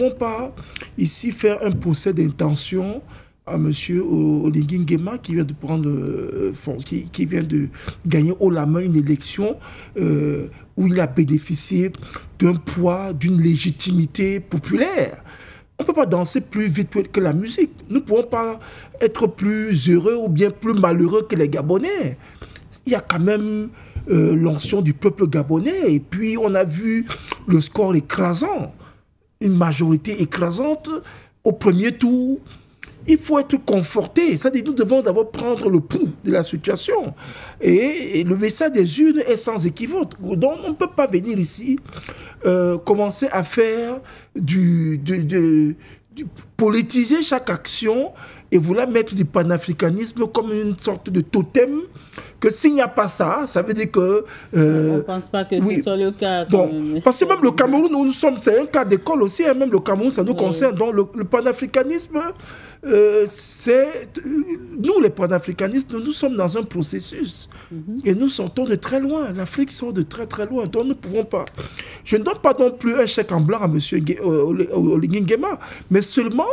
pouvons pas ici faire un procès d'intention à M. Oligui Nguema qui vient de prendre, qui vient de gagner haut la main une élection où il a bénéficié d'un poids, d'une légitimité populaire. On ne peut pas danser plus vite que la musique. Nous ne pouvons pas être plus heureux ou bien plus malheureux que les Gabonais. Il y a quand même l'onction du peuple gabonais. Et puis, on a vu le score écrasant, une majorité écrasante au premier tour. Il faut être conforté. C'est-à-dire nous devons d'abord prendre le pouls de la situation. Et le message des urnes est sans équivoque. Donc, on ne peut pas venir ici commencer à faire politiser chaque action et vouloir mettre du panafricanisme comme une sorte de totem, que s'il n'y a pas ça, ça veut dire que... on ne pense pas que ce soit le cas. Donc, parce que même le Cameroun, c'est un cas d'école aussi, hein, même le Cameroun, ça nous concerne. Donc le panafricanisme, nous les panafricanistes, nous sommes dans un processus. Et nous sortons de très loin. L'Afrique sort de très très loin. Donc nous ne pouvons pas... Je ne donne pas non plus un chèque en blanc à M. Oligui Nguema, mais seulement,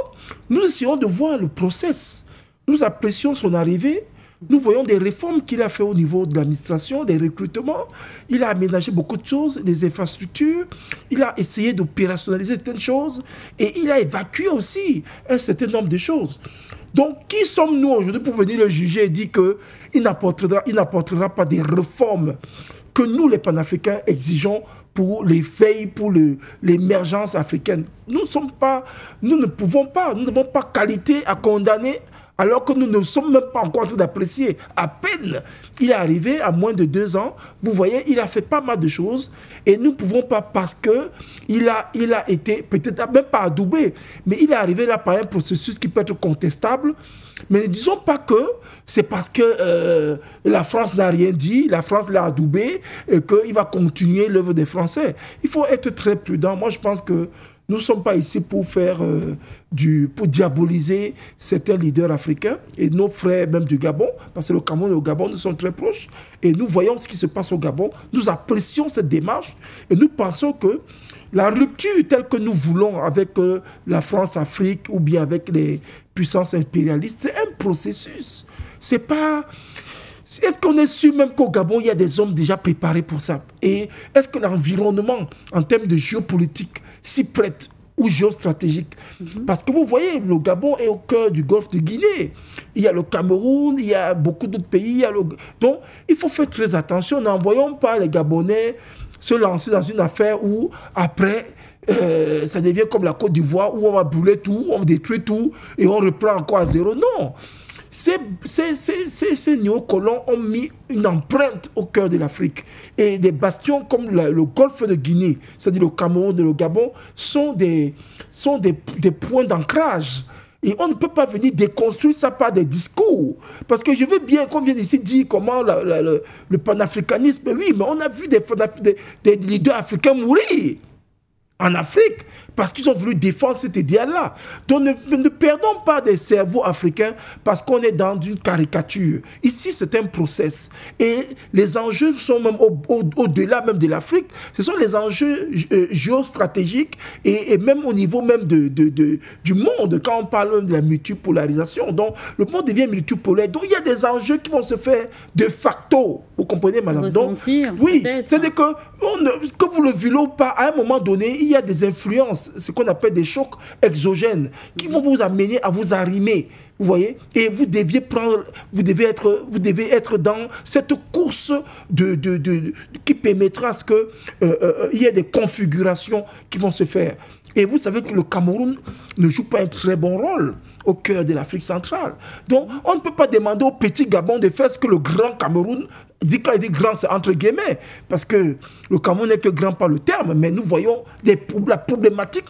nous essayons de voir le process. Nous apprécions son arrivée. Nous voyons des réformes qu'il a fait au niveau de l'administration, des recrutements. Il a aménagé beaucoup de choses, des infrastructures. Il a essayé d'opérationnaliser certaines choses. Et il a évacué aussi un certain nombre de choses. Donc, qui sommes-nous aujourd'hui pour venir le juger et dire qu'il n'apportera pas des réformes que nous, les panafricains, exigeons pour l'éveil, pour l'émergence africaine? Nous ne pouvons pas, nous n'avons pas qualité à condamner alors que nous ne sommes même pas encore en train d'apprécier. À peine il est arrivé à moins de 2 ans, vous voyez, il a fait pas mal de choses et nous ne pouvons pas parce qu'il a été, peut-être même pas adoubé, mais il est arrivé là par un processus qui peut être contestable. Mais ne disons pas que c'est parce que la France n'a rien dit, la France l'a adoubé et qu'il va continuer l'œuvre des Français. Il faut être très prudent. Moi, je pense que nous ne sommes pas ici pour faire pour diaboliser certains leaders africains et nos frères même du Gabon, parce que le Cameroun et le Gabon, nous sommes très proches et nous voyons ce qui se passe au Gabon. Nous apprécions cette démarche et nous pensons que la rupture telle que nous voulons avec la France-Afrique ou bien avec les puissances impérialistes, c'est un processus. C'est pas... Est-ce qu'on est sûr même qu'au Gabon, il y a des hommes déjà préparés pour ça? Et est-ce que l'environnement, en termes de géopolitique, s'y prête ou géostratégique? Parce que vous voyez, le Gabon est au cœur du golfe de Guinée. Il y a le Cameroun, il y a beaucoup d'autres pays. Donc, il faut faire très attention. N'envoyons pas les Gabonais se lancer dans une affaire où, après, ça devient comme la Côte d'Ivoire, où on va brûler tout, on va détruire tout, et on reprend encore à zéro. Non. Ces néocolons ont mis une empreinte au cœur de l'Afrique. Et des bastions comme le golfe de Guinée, c'est-à-dire le Cameroun et le Gabon, sont des points d'ancrage. Et on ne peut pas venir déconstruire ça par des discours. Parce que je veux bien qu'on vienne ici dire comment le panafricanisme, oui, mais on a vu des leaders africains mourir en Afrique, parce qu'ils ont voulu défendre cet idéal-là. Donc ne perdons pas des cerveaux africains parce qu'on est dans une caricature. Ici, c'est un process. Et les enjeux sont même au-delà même de l'Afrique. Ce sont les enjeux géostratégiques et même au niveau même du monde, quand on parle de la multipolarisation. Donc, le monde devient multipolaire. Donc, il y a des enjeux qui vont se faire de facto. Vous comprenez, madame? Ressentir, donc, oui, c'est-à-dire que vous le voulez ou pas, à un moment donné, il y a des influences, ce qu'on appelle des chocs exogènes, qui vont vous amener à vous arrimer, vous voyez, et vous devez être dans cette course qui permettra à ce que il y ait des configurations qui vont se faire. Et vous savez que le Cameroun ne joue pas un très bon rôle au cœur de l'Afrique centrale. Donc, on ne peut pas demander au petit Gabon de faire ce que le grand Cameroun dit. Quand il dit grand, c'est entre guillemets, parce que le Cameroun n'est que grand par le terme, mais nous voyons la problématique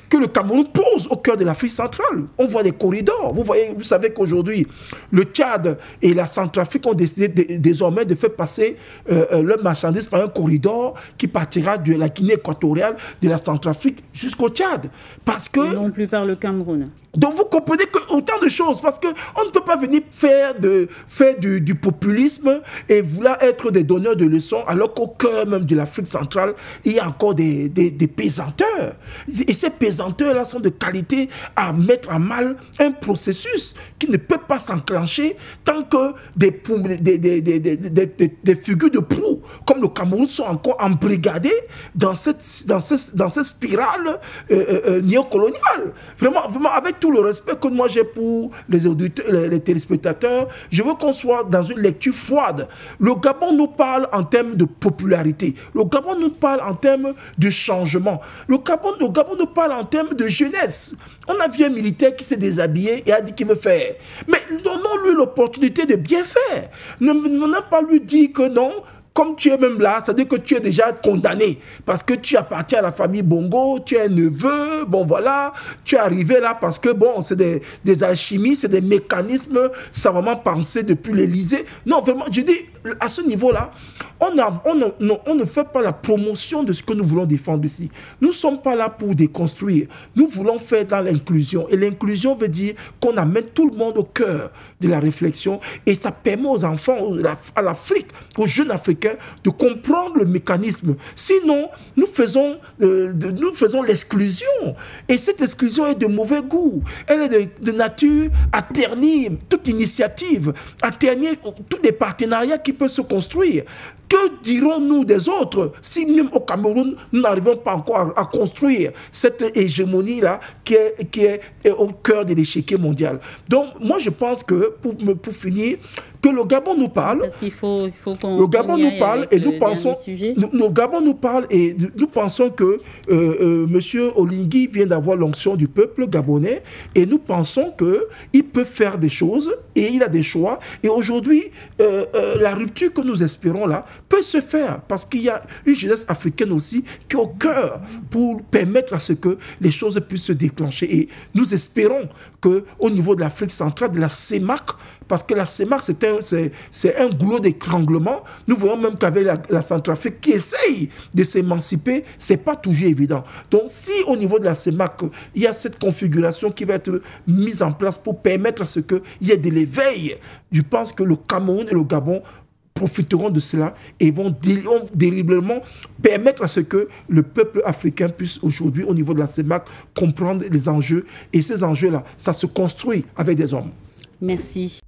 que le Cameroun pose au cœur de l'Afrique centrale. On voit des corridors. Vous savez qu'aujourd'hui, le Tchad et la Centrafrique ont décidé désormais de faire passer leurs marchandises par un corridor qui partira de la Guinée équatoriale, de la Centrafrique jusqu'au Tchad. Parce que... Et non plus par le Cameroun. Donc vous comprenez que autant de choses, parce qu'on ne peut pas venir faire du populisme et vouloir être des donneurs de leçons, alors qu'au cœur même de l'Afrique centrale, il y a encore des pesanteurs. Et ces pesanteurs-là sont de qualité à mettre en mal un processus qui ne peut pas s'enclencher tant que des figures de proue, comme le Cameroun, sont encore embrigadées dans cette spirale néocoloniale. Vraiment, avec tout le respect que moi j'ai pour les auditeurs, les téléspectateurs, je veux qu'on soit dans une lecture froide. Le Gabon nous parle en termes de popularité. Le Gabon nous parle en termes de changement. Le Gabon nous parle en termes de jeunesse. On a vu un militaire qui s'est déshabillé et a dit qu'il veut faire. Mais donnons-lui l'opportunité de bien faire. Ne pas lui dire que non. Comme tu es même là, ça veut dire que tu es déjà condamné. Parce que tu appartiens à la famille Bongo, tu es un neveu, bon voilà, tu es arrivé là parce que bon, c'est des alchimies, c'est des mécanismes savamment pensés depuis l'Élysée. Non, vraiment, je dis, à ce niveau-là, on ne fait pas la promotion de ce que nous voulons défendre ici. Nous ne sommes pas là pour déconstruire. Nous voulons faire dans l'inclusion. Et l'inclusion veut dire qu'on amène tout le monde au cœur de la réflexion. Et ça permet aux enfants, à l'Afrique, aux jeunes Africains, de comprendre le mécanisme. Sinon, nous faisons l'exclusion. Et cette exclusion est de mauvais goût. Elle est de nature à ternir toute initiative, à ternir tous les partenariats qui peuvent se construire. Que dirons-nous des autres si même au Cameroun, nous n'arrivons pas encore à construire cette hégémonie-là qui est au cœur de l'échiquier mondial. Donc, moi, je pense que, pour finir, que le Gabon nous parle. Parce qu'il faut qu'on... Le Gabon nous parle et nous pensons... Le Gabon nous parle et nous pensons que M. Oligui vient d'avoir l'onction du peuple gabonais et nous pensons qu'il peut faire des choses et il a des choix. Et aujourd'hui, la rupture que nous espérons là peut se faire parce qu'il y a une jeunesse africaine aussi qui est au cœur pour permettre à ce que les choses puissent se déclencher. Et nous espérons qu'au niveau de l'Afrique centrale, de la CEMAC, parce que la CEMAC, c'est un goulot d'étranglement. Nous voyons même qu'avec la Centrafrique qui essaye de s'émanciper, ce n'est pas toujours évident. Donc, si au niveau de la CEMAC, il y a cette configuration qui va être mise en place pour permettre à ce qu'il y ait de l'éveil, je pense que le Cameroun et le Gabon profiteront de cela et vont délibérément permettre à ce que le peuple africain puisse aujourd'hui, au niveau de la CEMAC, comprendre les enjeux. Et ces enjeux-là, ça se construit avec des hommes. Merci.